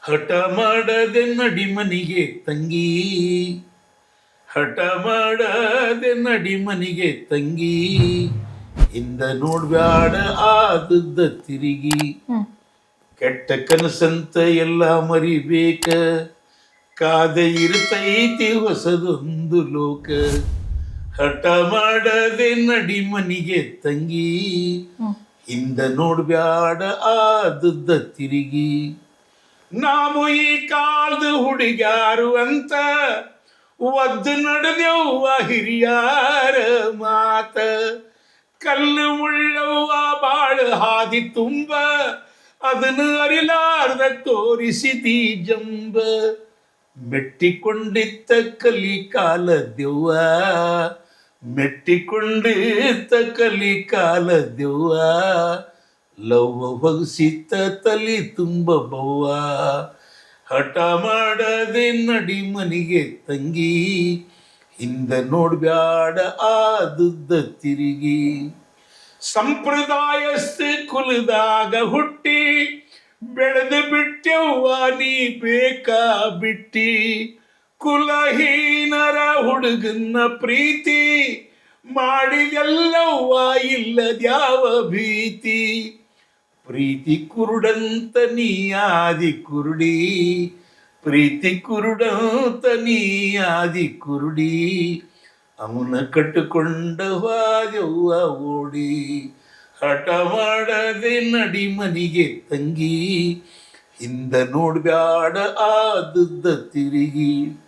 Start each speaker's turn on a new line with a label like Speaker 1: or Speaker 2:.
Speaker 1: ಹಠ ಮಾಡದೆ ನಡಿಮನಿಗೆ ತಂಗಿ, ಹಠ ಮಾಡದೆ ನಡಿಮನಿಗೆ ತಂಗಿ, ಹಿಂದ ನೋಡ್ಬ್ಯಾಡ ಆದದ್ದ ತಿರುಗಿ. ಕೆಟ್ಟ ಕನಸಂತ ಎಲ್ಲ ಮರಿಬೇಕ, ಕಾದ ಇರ್ತೈತಿ ಹೊಸದೊಂದು ಲೋಕ. ಹಠ ಮಾಡದೆ ನಡಿಮನಿಗೆ ತಂಗಿ, ಹಿಂದ ನೋಡ್ಬ್ಯಾಡ ಆದದ್ದ ತಿರುಗಿ. ನಾವು ಈ ಕಾಲದ ಹುಡುಗ್ಯಾರು ಅಂತ ಒದ್ದು ನಡೆದೆವ್ವ ಹಿರಿಯಾರ ಮಾತ. ಕಲ್ಲು ಮುಳ್ಳವ್ವ ಬಾಳ ಹಾದಿ ತುಂಬ, ಅದನ್ನು ಅರಿಲಾರ್ದ ತೋರಿಸಿದಿ ಜಂಬ. ಮೆಟ್ಟಿಕೊಂಡಿತ್ತ ಕಲಿ ಕಾಲ ದೆವ್ವ, ಮೆಟ್ಟಿಕೊಂಡಿತ್ತ ಕಲಿ ಕಾಲ ದೆವ್ವ, ಲವ್ವ ಹೊಗಸಿತ್ತ ತಲಿ ತುಂಬ ಬವ್ವ. ಹಠ ಮಾಡದೆ ನಡಿ ಮನಿಗೆ ತಂಗಿ, ಹಿಂದ ನೋಡ್ಬ್ಯಾಡ ಆದದ್ದ ತಿರುಗಿ. ಸಂಪ್ರದಾಯಸ್ಥ ಕುಲದಾಗ ಹುಟ್ಟಿ ಬೆಳೆದು ಬಿಟ್ಟೆವ್ವ ನೀ ಬೇಕಾ ಬಿಟ್ಟಿ. ಕುಲಹೀನರ ಹುಡುಗನ್ನ ಪ್ರೀತಿ ಮಾಡಿದೆಲ್ಲವ್ವ ಇಲ್ಲದ್ಯಾವ ಭೀತಿ. ಪ್ರೀತಿ ಕುರುಡಂತ ನೀ ಆದಿ ಕುರುಡಿ, ಪ್ರೀತಿ ಕುರುಡಂತ ನೀ ಆದಿ ಕುರುಡಿ, ಅವನ ಕಟ್ಟಿಕೊಂಡ ಹೋದೆವ್ವ ಓಡಿ. ಹಠ ಮಾಡದೆ ನಡಿ ಮನಿಗೆ ತಂಗಿ, ಹಿಂದ ನೋಡ್ಬ್ಯಾಡ ಆದದ್ದ ತಿರುಗಿ.